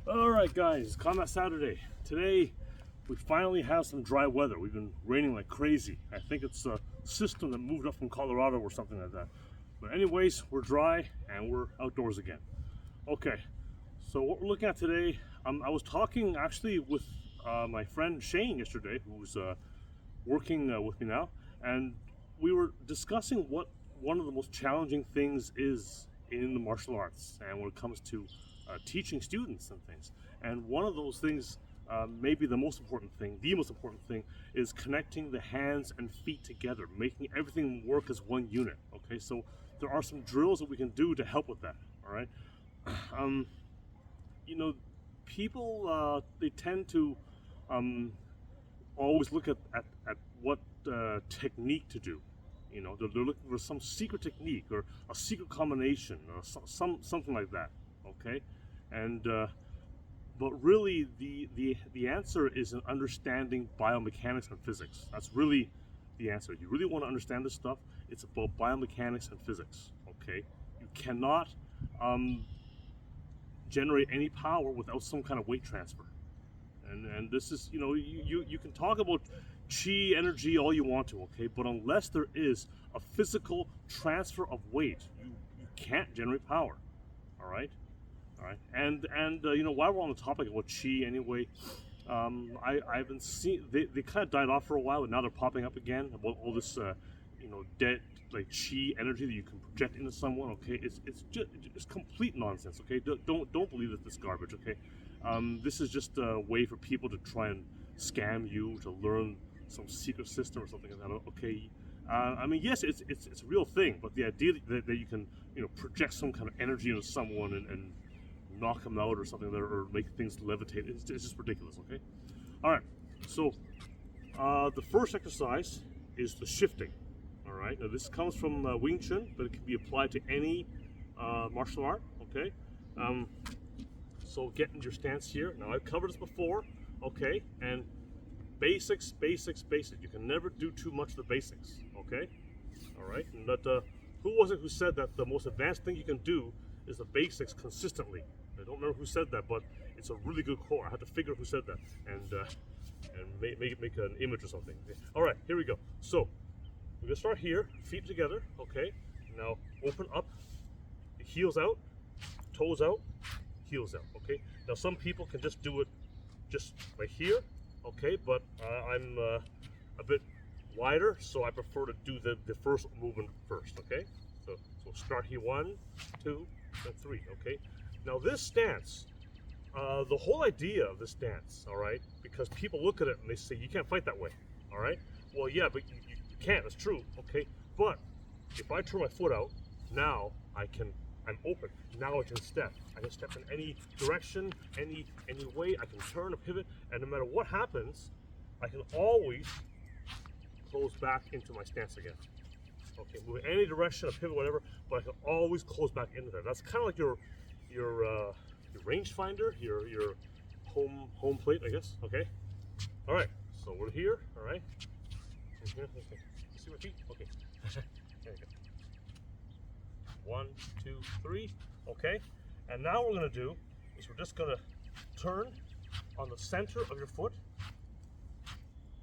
Alright guys, Combat Saturday. Today we finally have some dry weather. We've been raining like crazy. I think it's a system that moved up from Colorado or something like that. But anyways, we're dry and we're outdoors again. Okay, so what we're looking at today, I was talking actually with my friend Shane yesterday, who's working with me now, and we were discussing what one of the most challenging things is in the martial arts and when it comes to teaching students and things. And one of those things, maybe the most important thing, is connecting the hands and feet together, making everything work as one unit. Okay, so there are some drills that we can do to help with that. All right, you know, people they tend to always look at what technique to do. You know, they're looking for some secret technique or a secret combination or something like that. Okay, and but really the answer is in understanding biomechanics and physics. That's really the answer. You really want to understand this stuff. It's about biomechanics and physics. Okay, you cannot generate any power without some kind of weight transfer. And this is, you know, you can talk about chi energy all you want to, okay, but unless there is a physical transfer of weight, you can't generate power. All right, and you know, while we're on the topic about chi anyway, I've been seeing they kind of died off for a while, but now they're popping up again about all this you know, dead like chi energy that you can project into someone. Okay, it's complete nonsense. Okay, don't believe this garbage. Okay, this is just a way for people to try and scam you to learn some secret system or something like that. Okay, I mean, yes, it's a real thing, but the idea that you can, you know, project some kind of energy into someone and knock them out or something, or make things levitate, it's just ridiculous. Okay, all right. So the first exercise is the shifting. All right. Now this comes from Wing Chun, but it can be applied to any martial art. Okay. So get into your stance here. Now I've covered this before. Okay, and basics. You can never do too much of the basics. Okay. All right. And who was it who said that the most advanced thing you can do is the basics consistently? I don't remember who said that, but it's a really good quote. I had to figure out who said that and make an image or something. Okay. All right, here we go. So we're gonna start here, feet together. Okay. Now open up, heels out, toes out, heels out. Okay. Now some people can just do it just right here. Okay, but I'm a bit wider, so I prefer to do the first movement first. Okay. So start here, 1, 2, and 3. Okay. Now this stance, the whole idea of this stance, all right, because people look at it and they say you can't fight that way, all right. Well, yeah, but you can't. That's true. Okay, but if I turn my foot out, now I'm open. Now I can step. I can step in any direction, any way. I can turn a pivot, and no matter what happens, I can always close back into my stance again. Okay, move in any direction, a pivot, whatever, but I can always close back into that. That's kind of like your rangefinder, your home plate, I guess. Okay. All right. So we're here. All right. Okay. You see my feet? Okay. There you go. 1, 2, 3. Okay. And now what we're gonna do is we're just gonna turn on the center of your foot.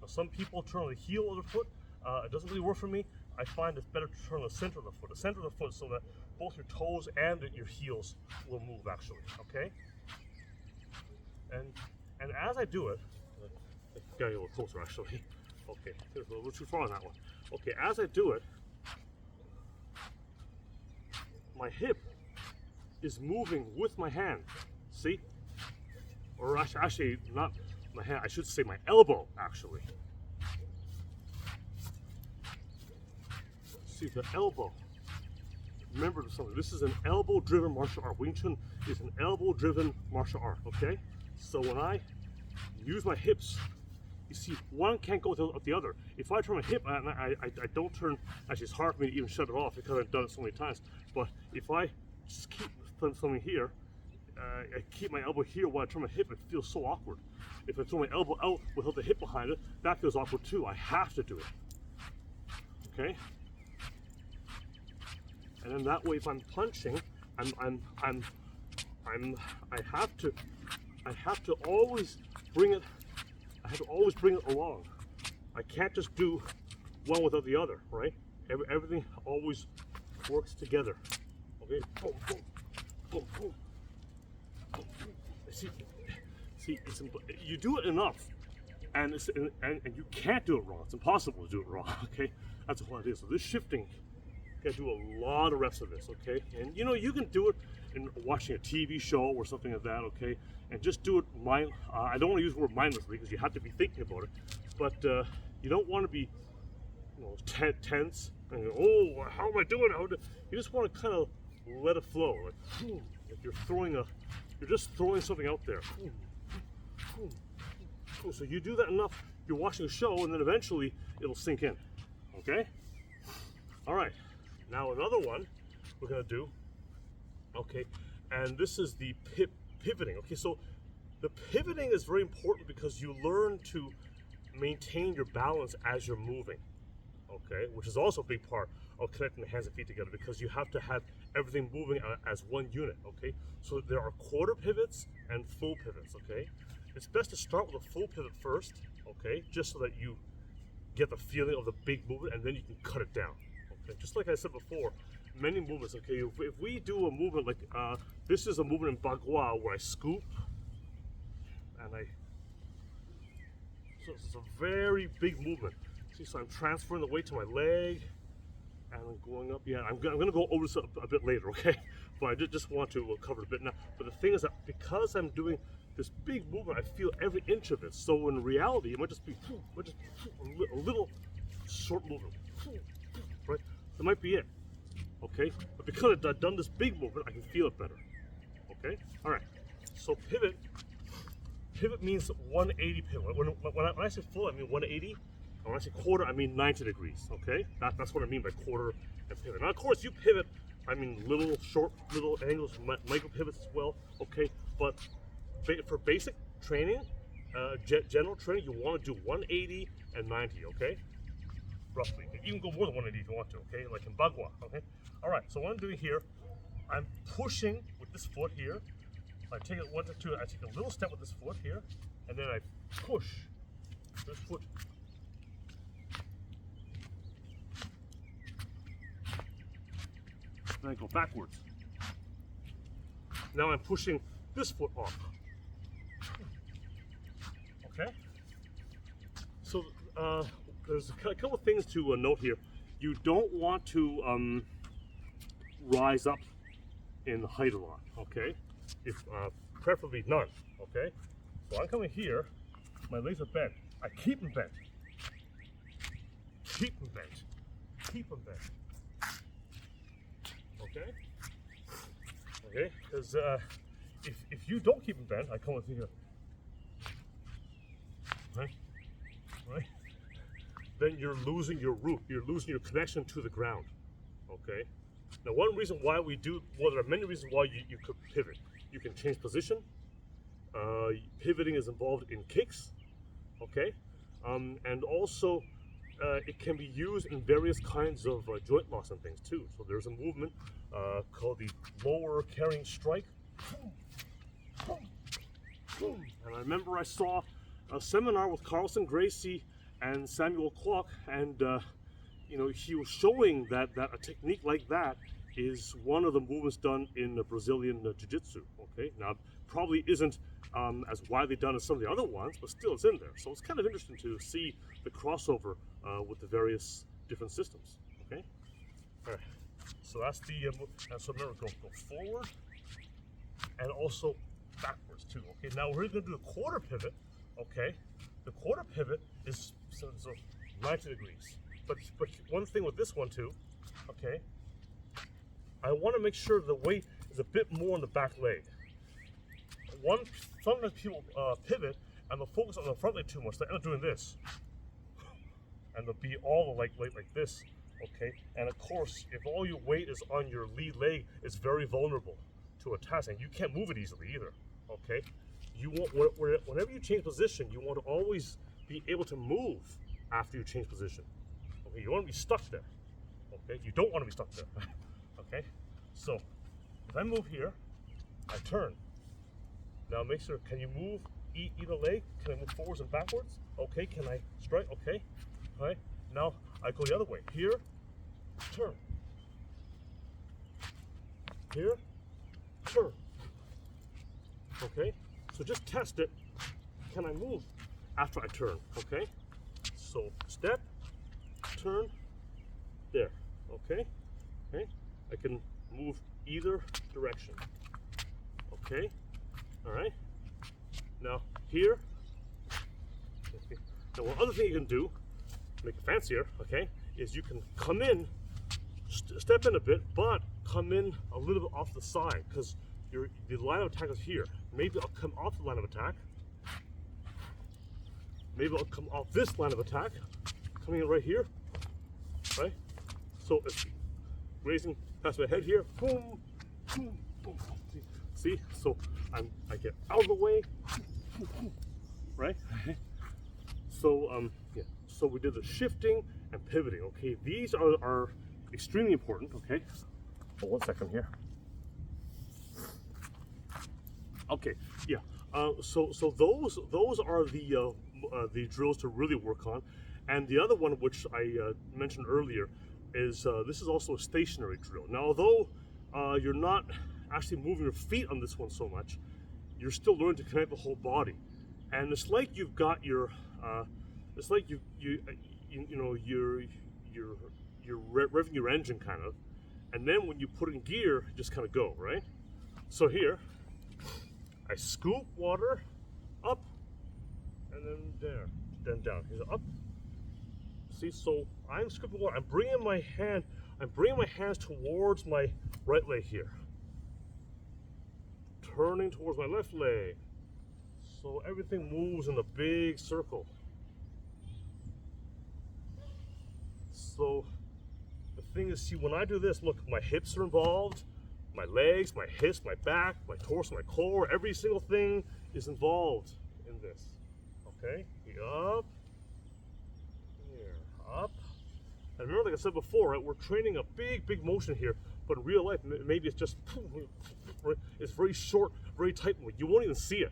Now some people turn on the heel of their foot. It doesn't really work for me. I find it's better to turn on the center of the foot, so that both your toes and your heels will move actually. Okay. And as I do it, gotta get a little closer actually. Okay, there's a little too far on that one. Okay, as I do it, my hip is moving with my hand. See? Or actually not my hand. I should say my elbow actually. See, the elbow. Remember something. This is an elbow-driven martial art. Wing Chun is an elbow-driven martial art. Okay. So when I use my hips, you see, one can't go without the other. If I turn my hip, I don't turn. Actually, it's hard for me to even shut it off because I've done it so many times. But if I just keep something here, I keep my elbow here while I turn my hip, it feels so awkward. If I throw my elbow out without the hip behind it, that feels awkward too. I have to do it. Okay. And then that way, if I'm punching, I have to I have to always bring it. I have to always bring it along. I can't just do one without the other, right? Everything always works together. Okay, boom, boom, boom, boom, boom. See, you do it enough, and you can't do it wrong. It's impossible to do it wrong. Okay, that's all it is. So this shifting, you gotta do a lot of reps of this. Okay, and you can do it in watching a TV show or something like that. Okay, and just do it I don't want to use the word mindlessly because you have to be thinking about it, but you don't want to be tense and oh, how am I doing? You just want to kind of let it flow, like you're just throwing something out there. So you do that enough, you're watching a show, and then eventually it'll sink in. Okay? All right. Now another one we're gonna do. Okay, and this is the pivoting. Okay, so the pivoting is very important because you learn to maintain your balance as you're moving. Okay, which is also a big part of connecting the hands and feet together because you have to have everything moving as one unit. Okay, so there are quarter pivots and full pivots. Okay, it's best to start with a full pivot first. Okay, just so that you get the feeling of the big movement and then you can cut it down. Okay, just like I said before, many movements. Okay, if we do a movement like this is a movement in Bagua where I scoop and so it's a very big movement. See, so I'm transferring the weight to my leg, and I'm going up. Yeah, I'm going to go over this a bit later, okay? But I just want to cover it a bit now. But the thing is that because I'm doing this big movement, I feel every inch of it. So in reality, it might just be a little short movement, right? That might be it, okay? But because I've done this big movement, I can feel it better, okay? All right, so pivot means 180 pivot. When I say full, I mean 180. And when I say quarter, I mean 90 degrees, okay? That's what I mean by quarter and pivot. Now, of course, you pivot, I mean little angles, micro pivots as well, okay? But for basic training, general training, you want to do 180 and 90, okay? Roughly. You can go more than 180 if you want to, okay? Like in Bagua, okay? All right, so what I'm doing here, I'm pushing with this foot here. I take it 1 to 2, I take a little step with this foot here, and then I push this foot. And I go backwards. Now I'm pushing this foot off. Okay? So there's a couple of things to note here. You don't want to rise up in height a lot, okay? If preferably none, okay? So I'm coming here, my legs are bent. I keep them bent. Keep them bent. Keep them bent. Okay? Okay? Because if you don't keep them bent, I come with you here. Right? Right? Then you're losing your root. You're losing your connection to the ground. Okay? Now, one reason why we do, well, there are many reasons why you could pivot. You can change position. Pivoting is involved in kicks. Okay? And also, it can be used in various kinds of joint loss and things too. So there's a movement called the lower carrying strike. And I remember I saw a seminar with Carlson Gracie and Samuel Kwok, and he was showing that a technique like that is one of the movements done in Brazilian Jiu-Jitsu. Okay, now probably isn't as widely done as some of the other ones, but still it's in there. So it's kind of interesting to see the crossover with the various different systems. Okay, all right. So that's the so remember, go forward and also backwards too. Okay, now we're going to do a quarter pivot. Okay, the quarter pivot is so 90 degrees. But one thing with this one too, okay, I want to make sure the weight is a bit more on the back leg. Sometimes people pivot and they'll focus on the front leg too much. They end up doing this, and they'll be all the like this. Okay, and of course, if all your weight is on your lead leg, it's very vulnerable to attacks, and you can't move it easily either. Okay, you want whenever you change position, you want to always be able to move after you change position. Okay, you want to be stuck there. Okay, you don't want to be stuck there. Okay, so if I move here, I turn. Now make sure, can you move either leg? Can I move forwards and backwards? Okay, can I strike? Okay. All right, now I go the other way. Here, turn. Here, turn. Okay, so just test it. Can I move after I turn? Okay, so step, turn, there. Okay, okay, I can move either direction. Okay, all right. Now here, okay. Now one other thing you can do, make it fancier, okay, is you can come in, step in a bit, but come in a little bit off the side, because the line of attack is here. Maybe I'll come off the line of attack. Maybe I'll come off this line of attack, coming in right here, right? So it's raising past my head here, boom, boom, boom. See? So I get out of the way, right? So yeah. So we did the shifting and pivoting. Okay, these are extremely important. Okay. Oh, 1 second here. Okay. Yeah. So those are the drills to really work on, and the other one which I mentioned earlier is this is also a stationary drill. Now, although you're not actually moving your feet on this one so much, you're still learning to connect the whole body, and it's like you've got your it's like you know you're revving your engine kind of, and then when you put it in gear, you just kind of go, right? So here I scoop water up and then there, then down. Here's up. See, so I'm scooping water. I'm bringing my hands towards my right leg here, turning towards my left leg. So everything moves in a big circle. So the thing is, see, when I do this, look, my hips are involved, my legs, my hips, my back, my torso, my core, every single thing is involved in this. Okay, up, here, up. And remember, like I said before, right, we're training a big motion here, but in real life, maybe it's just, it's very short, very tight. You won't even see it.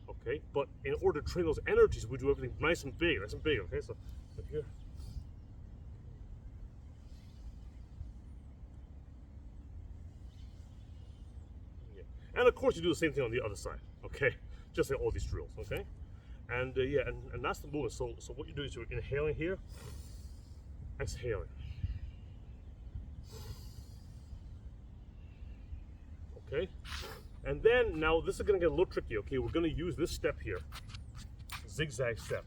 Okay, but in order to train those energies, we do everything nice and big, okay, so here. Yeah. And of course you do the same thing on the other side, okay? Just like all these drills, okay? And yeah, and that's the movement. So what you do is you're inhaling here, exhaling. Okay? And then, now this is gonna get a little tricky, okay? We're gonna use this step here, zigzag step.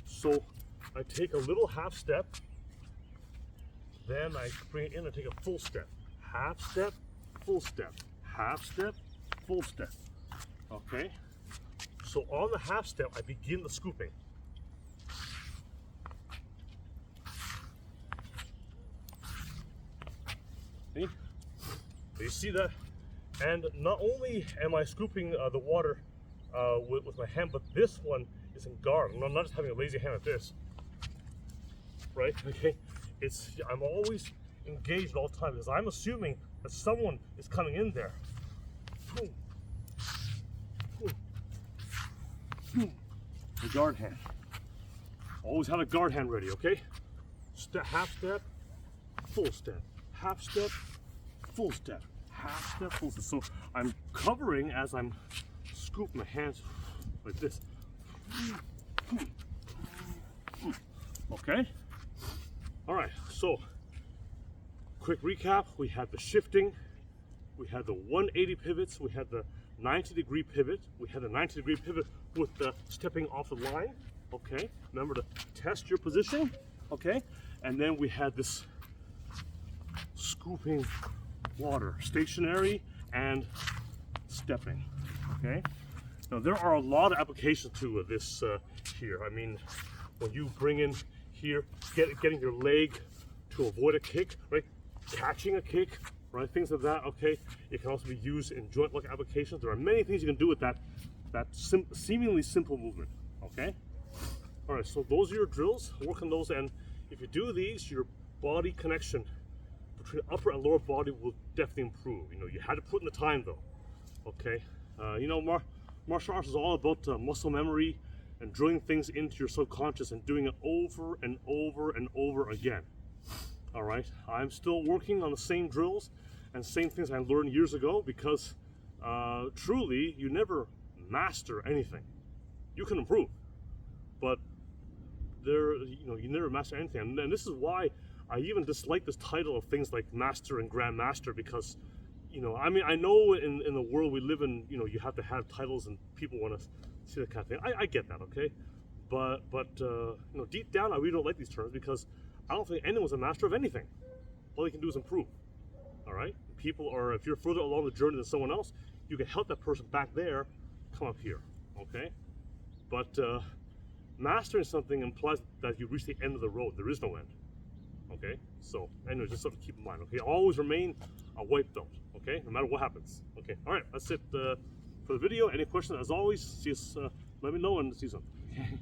So I take a little half step, then I bring it in and take a full step. Half step, full step, half step, full step, okay? So on the half step, I begin the scooping. See? So you see that? And not only am I scooping the water with my hand, but this one is in guard. I'm not just having a lazy hand like this, right? Okay, I'm always engaged all the time because I'm assuming that someone is coming in there. Boom. Boom. Boom. The guard hand. Always have a guard hand ready, okay? Half step, full step. Half step, full step. Half step, full step. So I'm covering as I'm scooping my hands like this. Okay? All right, so quick recap. We had the shifting, we had the 180 pivots, we had the 90-degree pivot, we had the 90-degree pivot with the stepping off the line. Okay, remember to test your position. Okay, and then we had this scooping water, stationary and stepping. Okay, now there are a lot of applications to this here. I mean, when you bring in here, getting your leg to avoid a kick, right? Catching a kick, right? Things like that. Okay, it can also be used in joint-lock applications. There are many things you can do with that seemingly simple movement. Okay. All right. So those are your drills. Work on those, and if you do these, your body connection between upper and lower body will definitely improve. You know, you had to put in the time though. Okay, you know, martial arts is all about muscle memory and drilling things into your subconscious and doing it over and over and over again. All right, I'm still working on the same drills and same things I learned years ago because truly, you never master anything. You can improve, but you never master anything. And this is why I even dislike this title of things like master and grandmaster, because, you know, I mean, I know in the world we live in, you know, you have to have titles and people want to see that kind of thing. I get that, okay? But you know, deep down, I really don't like these terms because I don't think anyone's a master of anything. All you can do is improve, all right? People are, if you're further along the journey than someone else, you can help that person back there come up here, okay? But mastering something implies that you reach the end of the road. There is no end, okay? So anyway, just something to keep in mind, okay? Always remain a white belt, okay? No matter what happens, okay? All right, that's it for the video. Any questions, as always, just let me know and see you soon.